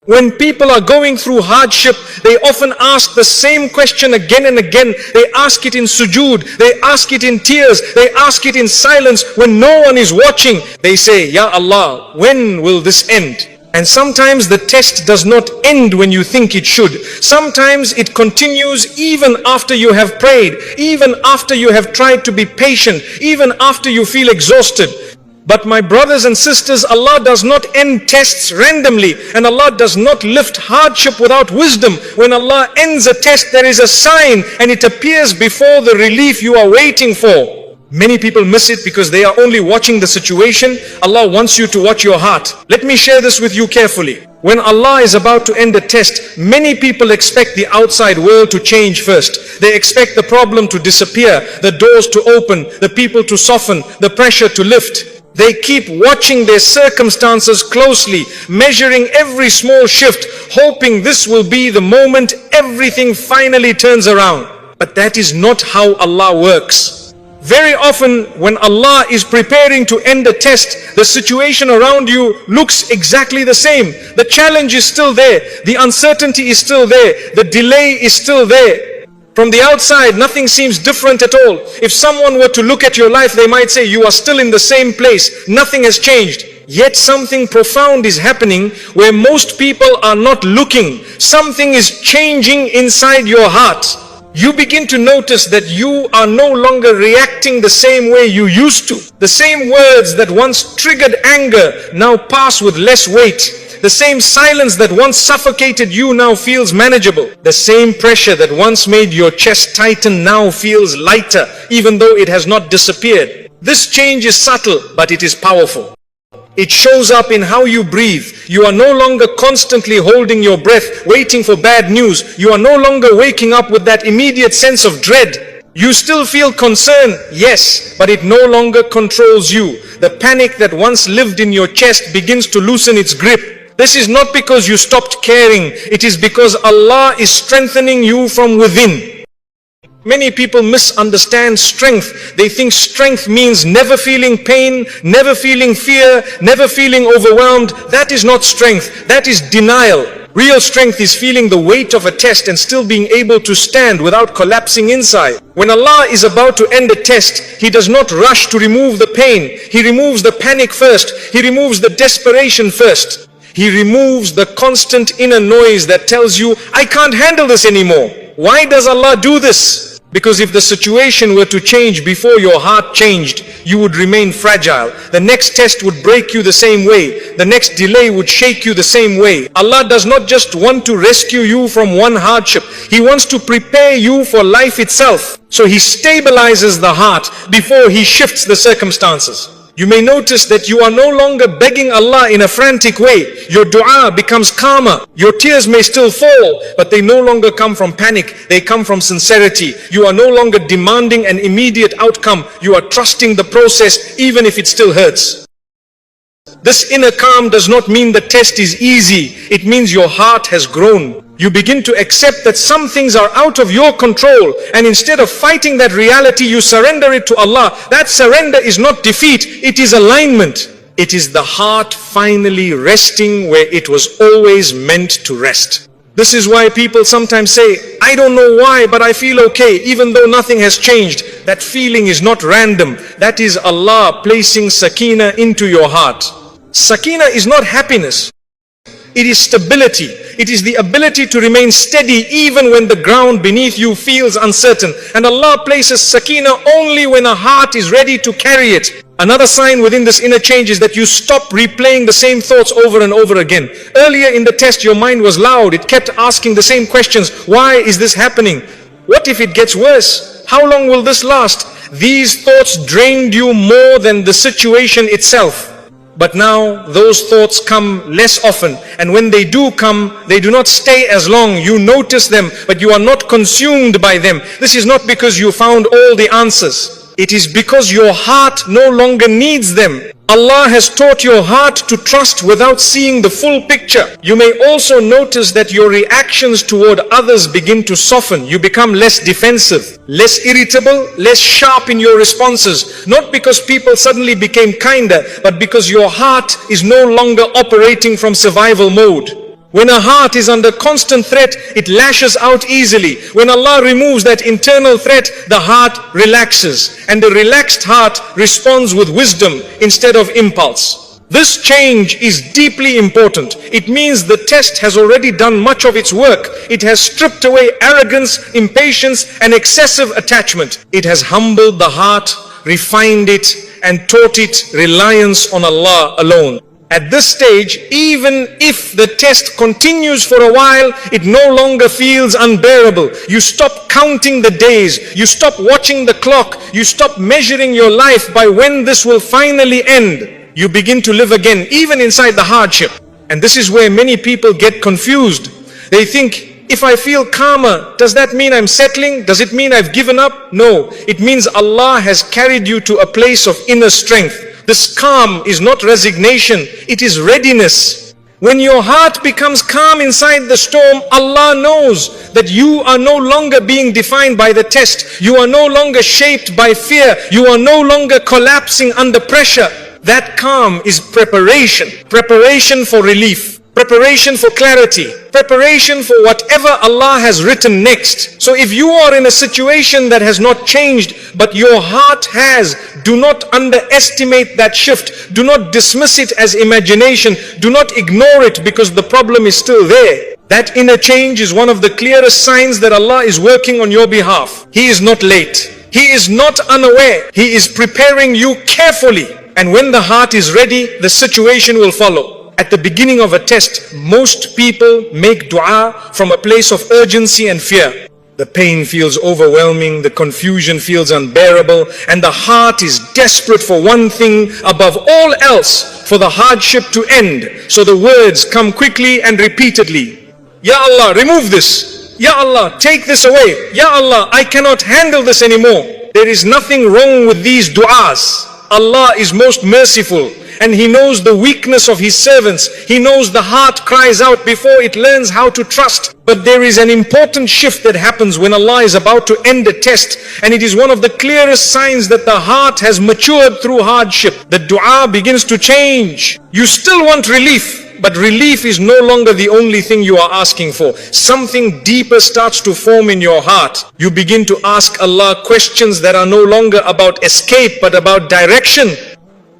When people are going through hardship, they often ask the same question again and again. They ask it in sujood, they ask it in tears, they ask it in silence when no one is watching. They say, Ya Allah, when will this end? And sometimes the test does not end when you think it should. Sometimes it continues even after you have prayed, even after you have tried to be patient, even after you feel exhausted. But my brothers and sisters, Allah does not end tests randomly, and Allah does not lift hardship without wisdom. When Allah ends a test, there is a sign, and it appears before the relief you are waiting for. Many people miss it because they are only watching the situation. Allah wants you to watch your heart. Let me share this with you carefully. When Allah is about to end a test, many people expect the outside world to change first. They expect the problem to disappear, the doors to open, the people to soften, the pressure to lift. They keep watching their circumstances closely, measuring every small shift, hoping this will be the moment everything finally turns around. But that is not how Allah works. Very often when Allah is preparing to end a test, the situation around you looks exactly the same. The challenge is still there. The uncertainty is still there. The delay is still there. From the outside, nothing seems different at all. If someone were to look at your life, they might say, you are still in the same place. Nothing has changed. Yet something profound is happening where most people are not looking. Something is changing inside your heart. You begin to notice that you are no longer reacting the same way you used to. The same words that once triggered anger now pass with less weight. The same silence that once suffocated you now feels manageable. The same pressure that once made your chest tighten now feels lighter, even though it has not disappeared. This change is subtle, but it is powerful. It shows up in how you breathe. You are no longer constantly holding your breath, waiting for bad news. You are no longer waking up with that immediate sense of dread. You still feel concern, yes, but it no longer controls you. The panic that once lived in your chest begins to loosen its grip. This is not because you stopped caring. It is because Allah is strengthening you from within. Many people misunderstand strength. They think strength means never feeling pain, never feeling fear, never feeling overwhelmed. That is not strength. That is denial. Real strength is feeling the weight of a test and still being able to stand without collapsing inside. When Allah is about to end a test, He does not rush to remove the pain. He removes the panic first. He removes the desperation first. He removes the constant inner noise that tells you, I can't handle this anymore. Why does Allah do this? Because if the situation were to change before your heart changed, you would remain fragile. The next test would break you the same way. The next delay would shake you the same way. Allah does not just want to rescue you from one hardship. He wants to prepare you for life itself. So He stabilizes the heart before He shifts the circumstances. You may notice that you are no longer begging Allah in a frantic way. Your dua becomes calmer. Your tears may still fall, but they no longer come from panic. They come from sincerity. You are no longer demanding an immediate outcome. You are trusting the process even if it still hurts. This inner calm does not mean the test is easy. It means your heart has grown. You begin to accept that some things are out of your control, and instead of fighting that reality, you surrender it to Allah. That surrender is not defeat, it is alignment. It is the heart finally resting where it was always meant to rest. This is why people sometimes say, I don't know why, but I feel okay, even though nothing has changed. That feeling is not random. That is Allah placing sakina into your heart. Sakina is not happiness. It is stability. It is the ability to remain steady even when the ground beneath you feels uncertain. And Allah places sakina only when a heart is ready to carry it. Another sign within this inner change is that you stop replaying the same thoughts over and over again. Earlier in the test, your mind was loud. It kept asking the same questions. Why is this happening? What if it gets worse? How long will this last? These thoughts drained you more than the situation itself. But now those thoughts come less often, and when they do come, they do not stay as long. You notice them, but you are not consumed by them. This is not because you found all the answers. It is because your heart no longer needs them. Allah has taught your heart to trust without seeing the full picture. You may also notice that your reactions toward others begin to soften. You become less defensive, less irritable, less sharp in your responses. Not because people suddenly became kinder, but because your heart is no longer operating from survival mode. When a heart is under constant threat, it lashes out easily. When Allah removes that internal threat, the heart relaxes. And the relaxed heart responds with wisdom instead of impulse. This change is deeply important. It means the test has already done much of its work. It has stripped away arrogance, impatience, and excessive attachment. It has humbled the heart, refined it, and taught it reliance on Allah alone. At this stage, even if the test continues for a while, it no longer feels unbearable. You stop counting the days. You stop watching the clock. You stop measuring your life by when this will finally end. You begin to live again, even inside the hardship. And this is where many people get confused. They think, if I feel calmer, does that mean I'm settling? Does it mean I've given up? No, it means Allah has carried you to a place of inner strength. This calm is not resignation, it is readiness. When your heart becomes calm inside the storm, Allah knows that you are no longer being defined by the test. You are no longer shaped by fear. You are no longer collapsing under pressure. That calm is preparation. Preparation for relief. Preparation for clarity. Preparation for whatever Allah has written next. So if you are in a situation that has not changed, but your heart has, do not underestimate that shift. Do not dismiss it as imagination. Do not ignore it because the problem is still there. That inner change is one of the clearest signs that Allah is working on your behalf. He is not late. He is not unaware. He is preparing you carefully. And when the heart is ready, the situation will follow. At the beginning of a test, most people make dua from a place of urgency and fear. The pain feels overwhelming, the confusion feels unbearable, and the heart is desperate for one thing above all else, for the hardship to end. So the words come quickly and repeatedly. Ya Allah, remove this. Ya Allah, take this away. Ya Allah, I cannot handle this anymore. There is nothing wrong with these du'as. Allah is most merciful. And He knows the weakness of His servants. He knows the heart cries out before it learns how to trust. But there is an important shift that happens when Allah is about to end a test. And it is one of the clearest signs that the heart has matured through hardship. The dua begins to change. You still want relief, but relief is no longer the only thing you are asking for. Something deeper starts to form in your heart. You begin to ask Allah questions that are no longer about escape, but about direction.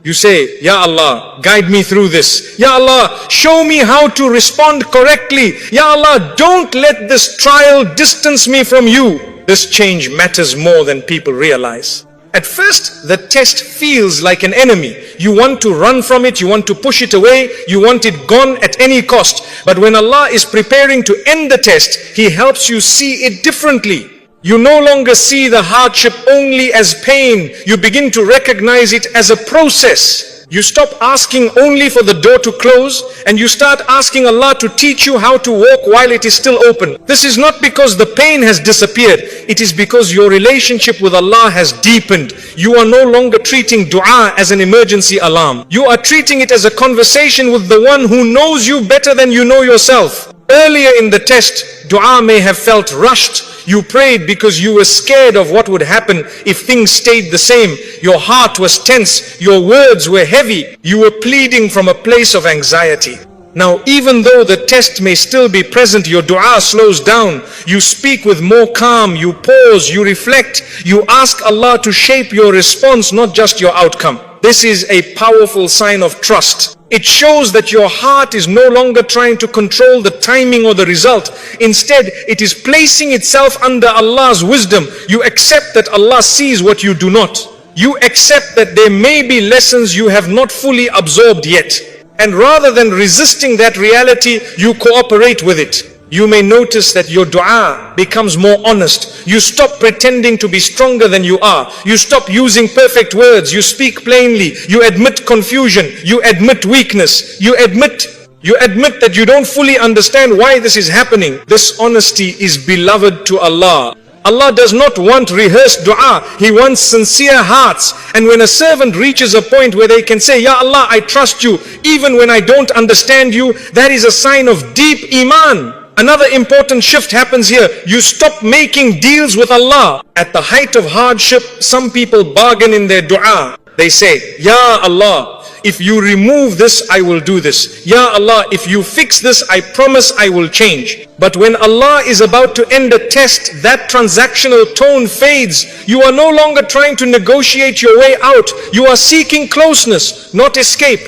You say, Ya Allah, guide me through this. Ya Allah, show me how to respond correctly. Ya Allah, don't let this trial distance me from you. This change matters more than people realize. At first, the test feels like an enemy. You want to run from it, you want to push it away, you want it gone at any cost. But when Allah is preparing to end the test, He helps you see it differently. You no longer see the hardship only as pain. You begin to recognize it as a process. You stop asking only for the door to close and you start asking Allah to teach you how to walk while it is still open. This is not because the pain has disappeared. It is because your relationship with Allah has deepened. You are no longer treating dua as an emergency alarm. You are treating it as a conversation with the one who knows you better than you know yourself. Earlier in the test, dua may have felt rushed. You prayed because you were scared of what would happen if things stayed the same. Your heart was tense. Your words were heavy. You were pleading from a place of anxiety. Now, even though the test may still be present, your dua slows down. You speak with more calm. You pause. You reflect. You ask Allah to shape your response, not just your outcome. This is a powerful sign of trust. It shows that your heart is no longer trying to control the timing or the result. Instead, it is placing itself under Allah's wisdom. You accept that Allah sees what you do not. You accept that there may be lessons you have not fully absorbed yet. And rather than resisting that reality, you cooperate with it. You may notice that your dua becomes more honest. You stop pretending to be stronger than you are. You stop using perfect words. You speak plainly. You admit confusion. You admit weakness. You admit that you don't fully understand why this is happening. This honesty is beloved to Allah. Allah does not want rehearsed dua. He wants sincere hearts. And when a servant reaches a point where they can say, Ya Allah, I trust you, even when I don't understand you, that is a sign of deep iman. Another important shift happens here. You stop making deals with Allah. At the height of hardship, some people bargain in their dua. They say, Ya Allah, if you remove this, I will do this. Ya Allah, if you fix this, I promise I will change. But when Allah is about to end a test, that transactional tone fades. You are no longer trying to negotiate your way out. You are seeking closeness, not escape.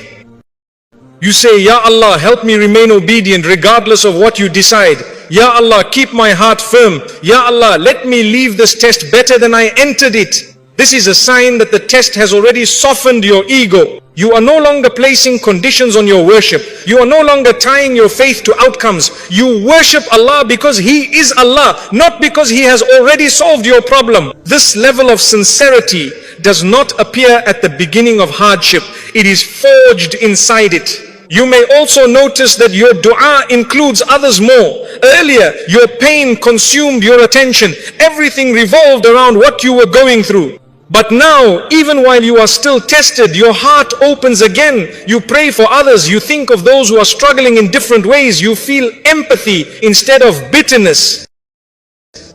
You say, Ya Allah, help me remain obedient regardless of what you decide. Ya Allah, keep my heart firm. Ya Allah, let me leave this test better than I entered it. This is a sign that the test has already softened your ego. You are no longer placing conditions on your worship. You are no longer tying your faith to outcomes. You worship Allah because He is Allah, not because He has already solved your problem. This level of sincerity does not appear at the beginning of hardship. It is forged inside it. You may also notice that your dua includes others more. Earlier, your pain consumed your attention. Everything revolved around what you were going through. But now, even while you are still tested, your heart opens again. You pray for others. You think of those who are struggling in different ways. You feel empathy instead of bitterness.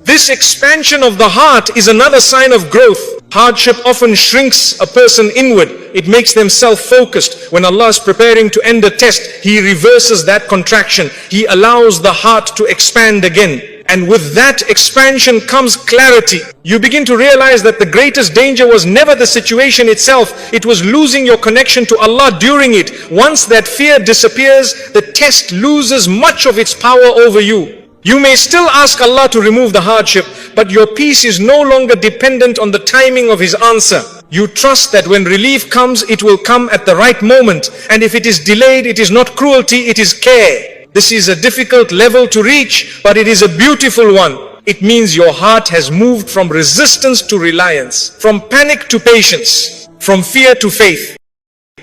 This expansion of the heart is another sign of growth. Hardship often shrinks a person inward. It makes them self-focused. When Allah is preparing to end a test, He reverses that contraction. He allows the heart to expand again. And with that expansion comes clarity. You begin to realize that the greatest danger was never the situation itself. It was losing your connection to Allah during it. Once that fear disappears, the test loses much of its power over you. You may still ask Allah to remove the hardship, but your peace is no longer dependent on the timing of His answer. You trust that when relief comes, it will come at the right moment. And if it is delayed, it is not cruelty, it is care. This is a difficult level to reach, but it is a beautiful one. It means your heart has moved from resistance to reliance, from panic to patience, from fear to faith,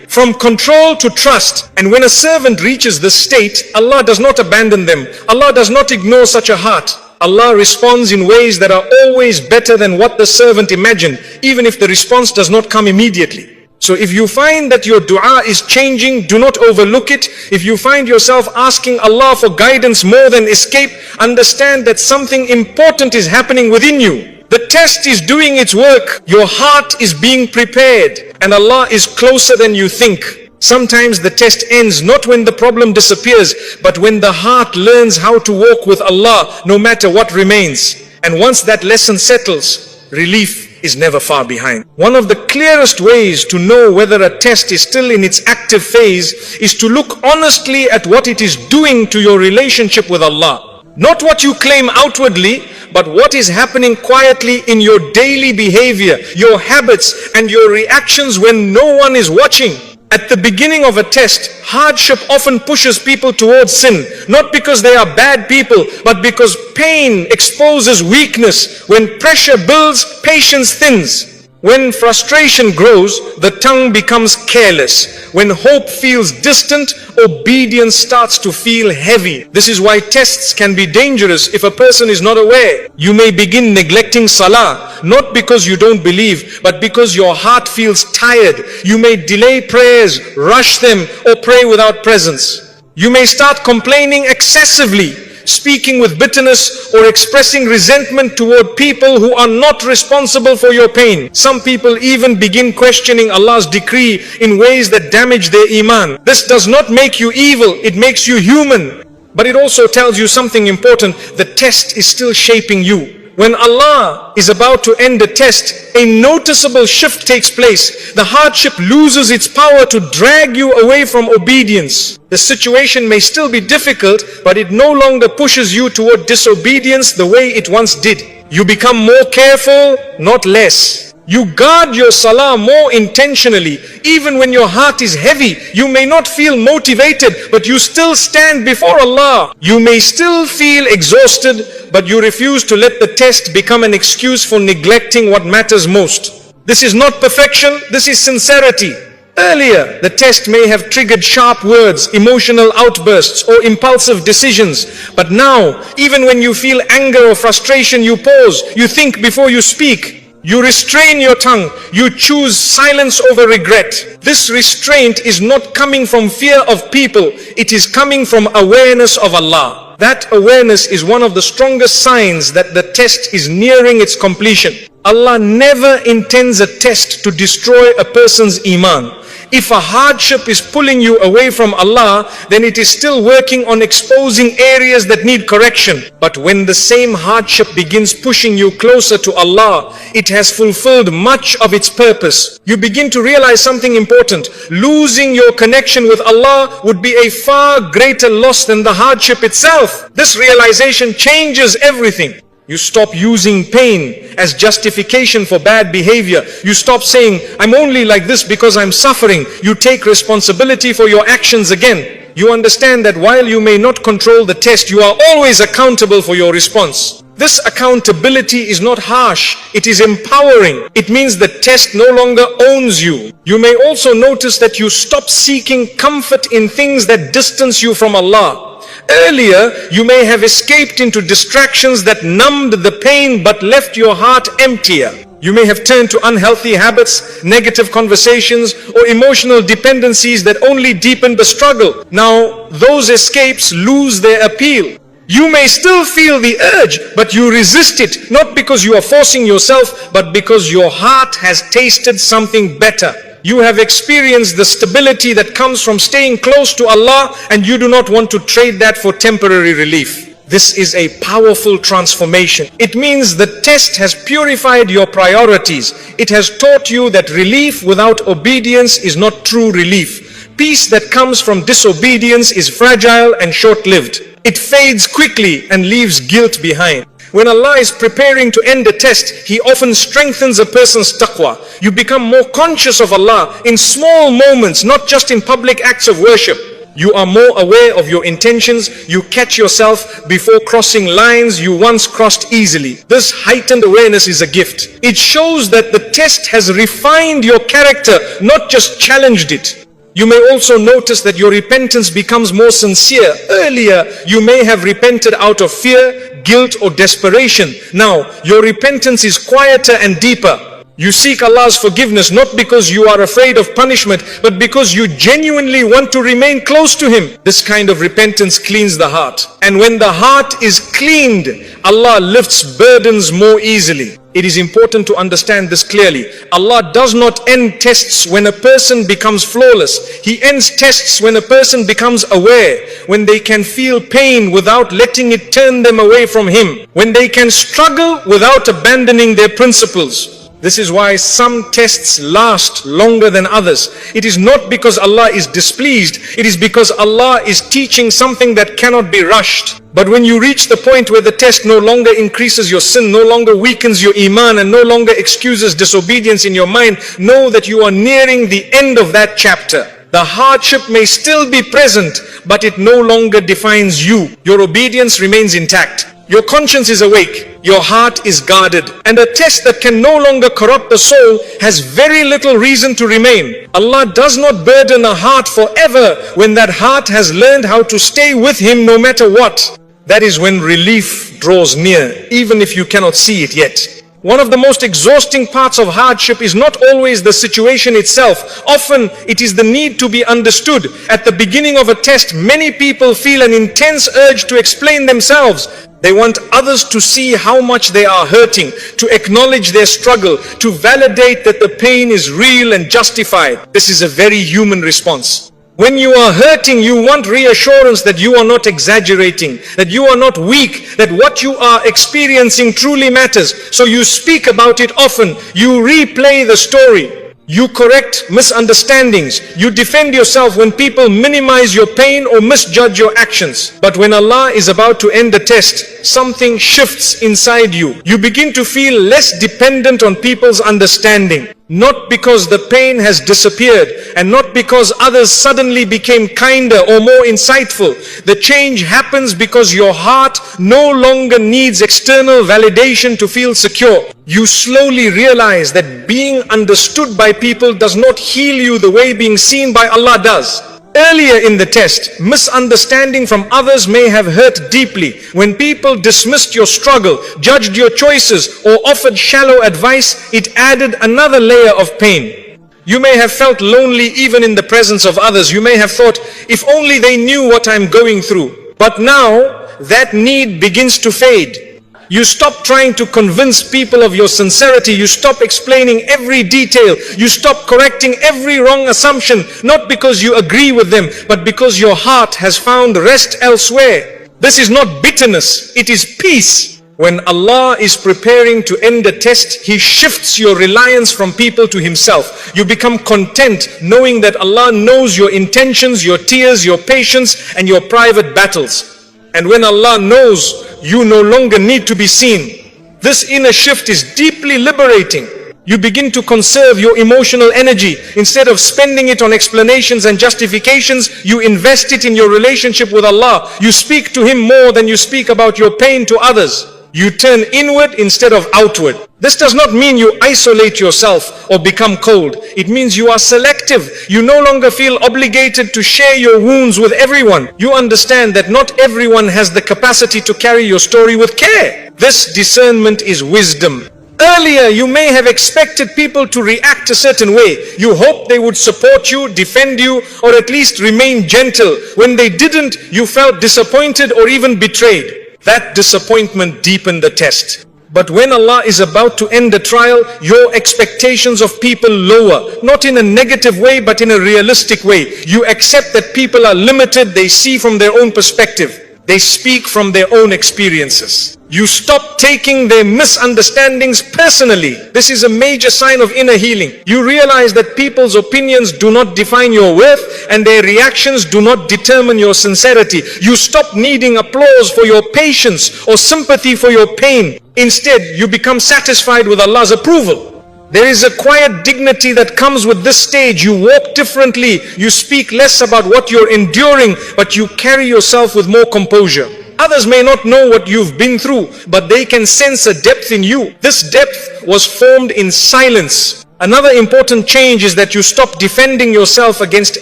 from control to trust. And when a servant reaches this state, Allah does not abandon them. Allah does not ignore such a heart. Allah responds in ways that are always better than what the servant imagined, even if the response does not come immediately. So if you find that your dua is changing, do not overlook it. If you find yourself asking Allah for guidance more than escape, understand that something important is happening within you. The test is doing its work. Your heart is being prepared, and Allah is closer than you think. Sometimes the test ends not when the problem disappears, but when the heart learns how to walk with Allah no matter what remains. And once that lesson settles, relief is never far behind. One of the clearest ways to know whether a test is still in its active phase is to look honestly at what it is doing to your relationship with Allah. Not what you claim outwardly, but what is happening quietly in your daily behavior, your habits, and your reactions when no one is watching. At the beginning of a test, hardship often pushes people towards sin, not because they are bad people, but because pain exposes weakness. When pressure builds, patience thins. When frustration grows, the tongue becomes careless. When hope feels distant, obedience starts to feel heavy. This is why tests can be dangerous if a person is not aware. You may begin neglecting salah, not because you don't believe, but because your heart feels tired. You may delay prayers, rush them, or pray without presence. You may start complaining excessively, speaking with bitterness, or expressing resentment toward people who are not responsible for your pain. Some people even begin questioning Allah's decree in ways that damage their iman. This does not make you evil, it makes you human. But it also tells you something important. The test is still shaping you. When Allah is about to end a test, a noticeable shift takes place. The hardship loses its power to drag you away from obedience. The situation may still be difficult, but it no longer pushes you toward disobedience the way it once did. You become more careful, not less. You guard your salah more intentionally. Even when your heart is heavy, you may not feel motivated, but you still stand before Allah. You may still feel exhausted, but you refuse to let the test become an excuse for neglecting what matters most. This is not perfection, this is sincerity. Earlier, the test may have triggered sharp words, emotional outbursts, or impulsive decisions. But now, even when you feel anger or frustration, you pause, you think before you speak. You restrain your tongue. You choose silence over regret. This restraint is not coming from fear of people. It is coming from awareness of Allah. That awareness is one of the strongest signs that the test is nearing its completion. Allah never intends a test to destroy a person's iman. If a hardship is pulling you away from Allah, then it is still working on exposing areas that need correction. But when the same hardship begins pushing you closer to Allah, it has fulfilled much of its purpose. You begin to realize something important. Losing your connection with Allah would be a far greater loss than the hardship itself. This realization changes everything. You stop using pain as justification for bad behavior. You stop saying, I'm only like this because I'm suffering. You take responsibility for your actions again. You understand that while you may not control the test, you are always accountable for your response. This accountability is not harsh, it is empowering. It means the test no longer owns you. You may also notice that you stop seeking comfort in things that distance you from Allah. Earlier, you may have escaped into distractions that numbed the pain but left your heart emptier. You may have turned to unhealthy habits, negative conversations, or emotional dependencies that only deepened the struggle. Now, those escapes lose their appeal. You may still feel the urge, but you resist it, not because you are forcing yourself, but because your heart has tasted something better. You have experienced the stability that comes from staying close to Allah, and you do not want to trade that for temporary relief. This is a powerful transformation. It means the test has purified your priorities. It has taught you that relief without obedience is not true relief. Peace that comes from disobedience is fragile and short-lived. It fades quickly and leaves guilt behind. When Allah is preparing to end a test, He often strengthens a person's taqwa. You become more conscious of Allah in small moments, not just in public acts of worship. You are more aware of your intentions. You catch yourself before crossing lines you once crossed easily. This heightened awareness is a gift. It shows that the test has refined your character, not just challenged it. You may also notice that your repentance becomes more sincere. Earlier, you may have repented out of fear, guilt, or desperation. Now, your repentance is quieter and deeper. You seek Allah's forgiveness not because you are afraid of punishment, but because you genuinely want to remain close to Him. This kind of repentance cleans the heart. And when the heart is cleaned, Allah lifts burdens more easily. It is important to understand this clearly. Allah does not end tests when a person becomes flawless. He ends tests when a person becomes aware, when they can feel pain without letting it turn them away from Him, when they can struggle without abandoning their principles. This is why some tests last longer than others. It is not because Allah is displeased. It is because Allah is teaching something that cannot be rushed. But when you reach the point where the test no longer increases your sin, no longer weakens your iman, and no longer excuses disobedience in your mind, know that you are nearing the end of that chapter. The hardship may still be present, but it no longer defines you. Your obedience remains intact. Your conscience is awake, your heart is guarded, and a test that can no longer corrupt the soul has very little reason to remain. Allah does not burden a heart forever when that heart has learned how to stay with Him no matter what. That is when relief draws near, even if you cannot see it yet. One of the most exhausting parts of hardship is not always the situation itself. Often it is the need to be understood. At the beginning of a test, many people feel an intense urge to explain themselves. They want others to see how much they are hurting, to acknowledge their struggle, to validate that the pain is real and justified. This is a very human response. When you are hurting, you want reassurance that you are not exaggerating, that you are not weak, that what you are experiencing truly matters. So you speak about it often, you replay the story. You correct misunderstandings. You defend yourself when people minimize your pain or misjudge your actions. But when Allah is about to end the test, something shifts inside you. You begin to feel less dependent on people's understanding. Not because the pain has disappeared, and not because others suddenly became kinder or more insightful. The change happens because your heart no longer needs external validation to feel secure. You slowly realize that being understood by people does not heal you the way being seen by Allah does. Earlier in the test, misunderstanding from others may have hurt deeply. When people dismissed your struggle, judged your choices, or offered shallow advice, it added another layer of pain. You may have felt lonely even in the presence of others. You may have thought, if only they knew what I'm going through. But now, that need begins to fade. You stop trying to convince people of your sincerity. You stop explaining every detail. You stop correcting every wrong assumption, not because you agree with them, but because your heart has found rest elsewhere. This is not bitterness, it is peace. When Allah is preparing to end a test, He shifts your reliance from people to Himself. You become content knowing that Allah knows your intentions, your tears, your patience, and your private battles. And when Allah knows, you no longer need to be seen. This inner shift is deeply liberating. You begin to conserve your emotional energy. Instead of spending it on explanations and justifications, you invest it in your relationship with Allah. You speak to Him more than you speak about your pain to others. You turn inward instead of outward. This does not mean you isolate yourself or become cold. It means you are selective. You no longer feel obligated to share your wounds with everyone. You understand that not everyone has the capacity to carry your story with care. This discernment is wisdom. Earlier, you may have expected people to react a certain way. You hoped they would support you, defend you, or at least remain gentle. When they didn't, you felt disappointed or even betrayed. That disappointment deepened the test. But when Allah is about to end the trial, your expectations of people lower. Not in a negative way, but in a realistic way. You accept that people are limited, they see from their own perspective. They speak from their own experiences. You stop taking their misunderstandings personally. This is a major sign of inner healing. You realize that people's opinions do not define your worth and their reactions do not determine your sincerity. You stop needing applause for your patience or sympathy for your pain. Instead, you become satisfied with Allah's approval. There is a quiet dignity that comes with this stage. You walk differently. You speak less about what you're enduring, but you carry yourself with more composure. Others may not know what you've been through, but they can sense a depth in you. This depth was formed in silence. Another important change is that you stop defending yourself against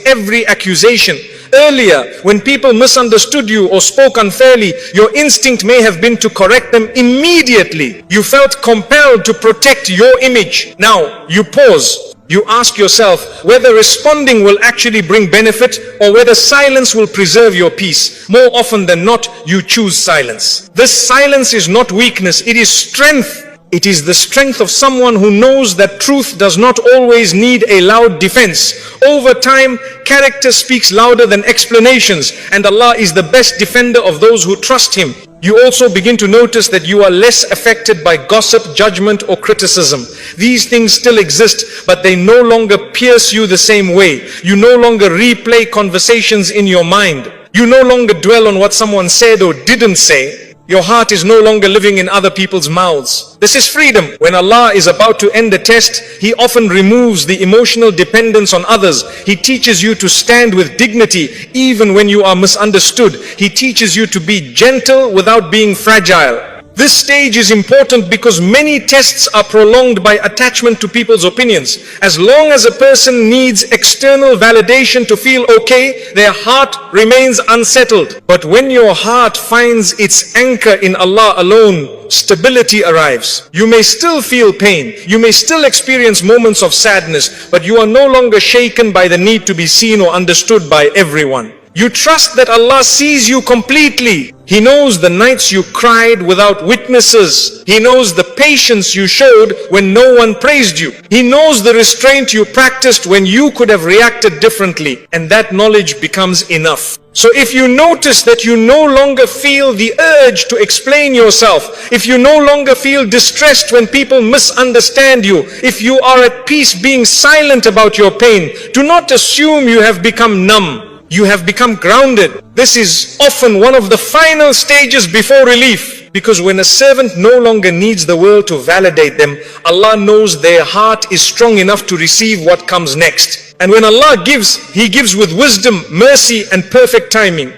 every accusation. Earlier, when people misunderstood you or spoke unfairly, your instinct may have been to correct them immediately. You felt compelled to protect your image. Now, you pause. You ask yourself whether responding will actually bring benefit or whether silence will preserve your peace. More often than not, you choose silence. This silence is not weakness, it is strength. It is the strength of someone who knows that truth does not always need a loud defense. Over time, character speaks louder than explanations, and Allah is the best defender of those who trust Him. You also begin to notice that you are less affected by gossip, judgment, or criticism. These things still exist, but they no longer pierce you the same way. You no longer replay conversations in your mind. You no longer dwell on what someone said or didn't say. Your heart is no longer living in other people's mouths. This is freedom. When Allah is about to end the test, He often removes the emotional dependence on others. He teaches you to stand with dignity even when you are misunderstood. He teaches you to be gentle without being fragile. This stage is important because many tests are prolonged by attachment to people's opinions. As long as a person needs external validation to feel okay, their heart remains unsettled. But when your heart finds its anchor in Allah alone, stability arrives. You may still feel pain. You may still experience moments of sadness, but you are no longer shaken by the need to be seen or understood by everyone. You trust that Allah sees you completely. He knows the nights you cried without witnesses. He knows the patience you showed when no one praised you. He knows the restraint you practiced when you could have reacted differently. And that knowledge becomes enough. So if you notice that you no longer feel the urge to explain yourself, if you no longer feel distressed when people misunderstand you, if you are at peace being silent about your pain, do not assume you have become numb. You have become grounded. This is often one of the final stages before relief. Because when a servant no longer needs the world to validate them, Allah knows their heart is strong enough to receive what comes next. And when Allah gives, He gives with wisdom, mercy, and perfect timing.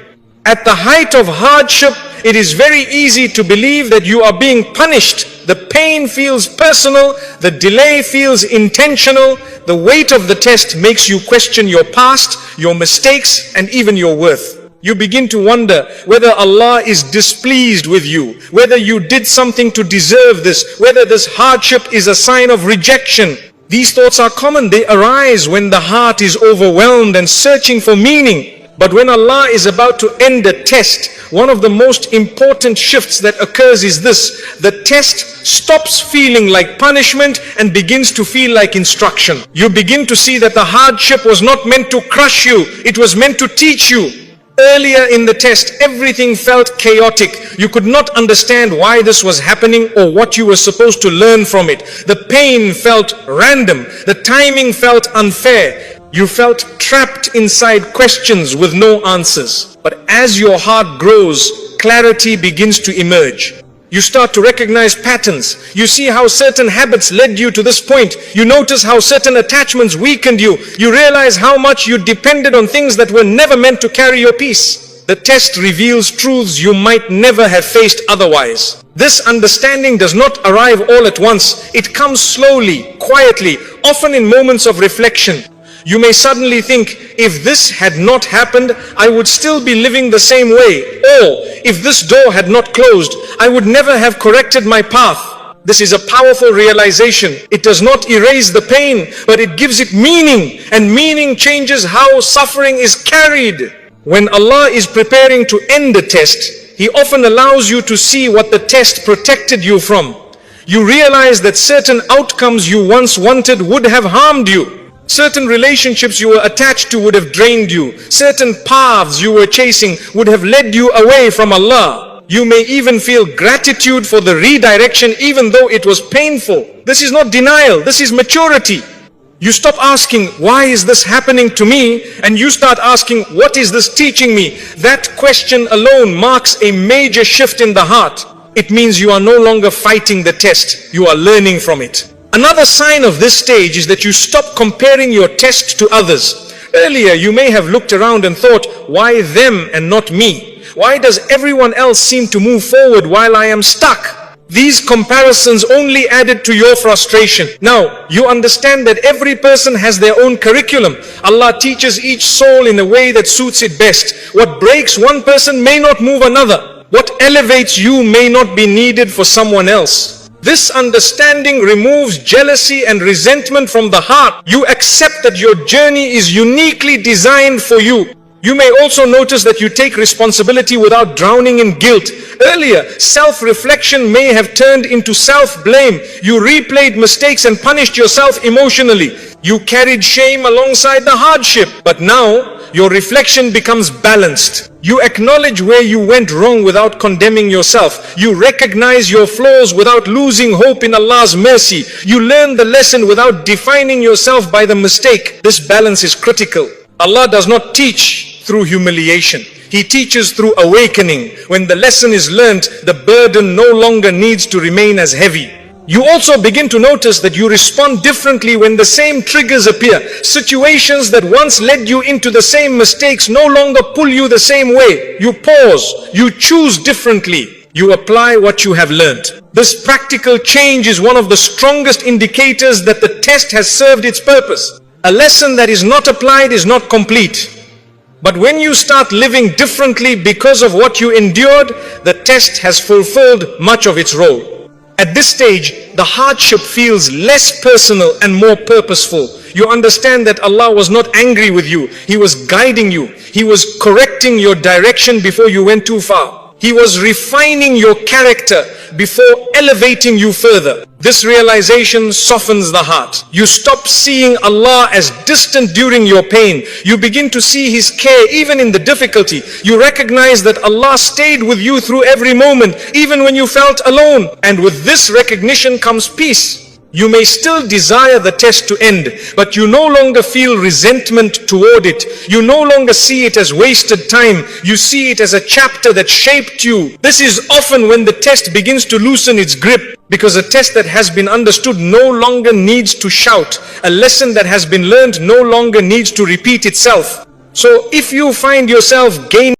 At the height of hardship, it is very easy to believe that you are being punished. The pain feels personal, the delay feels intentional, the weight of the test makes you question your past, your mistakes, and even your worth. You begin to wonder whether Allah is displeased with you, whether you did something to deserve this, whether this hardship is a sign of rejection. These thoughts are common. They arise when the heart is overwhelmed and searching for meaning. But when Allah is about to end a test, one of the most important shifts that occurs is this: the test stops feeling like punishment and begins to feel like instruction. You begin to see that the hardship was not meant to crush you, it was meant to teach you. Earlier in the test, everything felt chaotic. You could not understand why this was happening or what you were supposed to learn from it. The pain felt random. The timing felt unfair. You felt trapped inside questions with no answers. But as your heart grows, clarity begins to emerge. You start to recognize patterns. You see how certain habits led you to this point. You notice how certain attachments weakened you. You realize how much you depended on things that were never meant to carry your peace. The test reveals truths you might never have faced otherwise. This understanding does not arrive all at once. It comes slowly, quietly, often in moments of reflection. You may suddenly think, if this had not happened, I would still be living the same way. Or, if this door had not closed, I would never have corrected my path. This is a powerful realization. It does not erase the pain, but it gives it meaning. And meaning changes how suffering is carried. When Allah is preparing to end the test, He often allows you to see what the test protected you from. You realize that certain outcomes you once wanted would have harmed you. Certain relationships you were attached to would have drained you. Certain paths you were chasing would have led you away from Allah. You may even feel gratitude for the redirection even though it was painful. This is not denial, this is maturity. You stop asking, why is this happening to me? And you start asking, what is this teaching me? That question alone marks a major shift in the heart. It means you are no longer fighting the test, you are learning from it. Another sign of this stage is that you stop comparing your test to others. Earlier, you may have looked around and thought, why them and not me? Why does everyone else seem to move forward while I am stuck? These comparisons only added to your frustration. Now, you understand that every person has their own curriculum. Allah teaches each soul in a way that suits it best. What breaks one person may not move another. What elevates you may not be needed for someone else. This understanding removes jealousy and resentment from the heart. You accept that your journey is uniquely designed for you. You may also notice that you take responsibility without drowning in guilt. Earlier, self-reflection may have turned into self-blame. You replayed mistakes and punished yourself emotionally. You carried shame alongside the hardship. But now, your reflection becomes balanced. You acknowledge where you went wrong without condemning yourself. You recognize your flaws without losing hope in Allah's mercy. You learn the lesson without defining yourself by the mistake. This balance is critical. Allah does not teach through humiliation. He teaches through awakening. When the lesson is learnt, the burden no longer needs to remain as heavy. You also begin to notice that you respond differently when the same triggers appear. Situations that once led you into the same mistakes no longer pull you the same way. You pause, you choose differently, you apply what you have learned. This practical change is one of the strongest indicators that the test has served its purpose. A lesson that is not applied is not complete. But when you start living differently because of what you endured, the test has fulfilled much of its role. At this stage, the hardship feels less personal and more purposeful. You understand that Allah was not angry with you. He was guiding you. He was correcting your direction before you went too far. He was refining your character before elevating you further. This realization softens the heart. You stop seeing Allah as distant during your pain. You begin to see His care even in the difficulty. You recognize that Allah stayed with you through every moment, even when you felt alone. And with this recognition comes peace. You may still desire the test to end, but you no longer feel resentment toward it. You no longer see it as wasted time. You see it as a chapter that shaped you. This is often when the test begins to loosen its grip, because a test that has been understood no longer needs to shout. A lesson that has been learned no longer needs to repeat itself. So if you find yourself gaining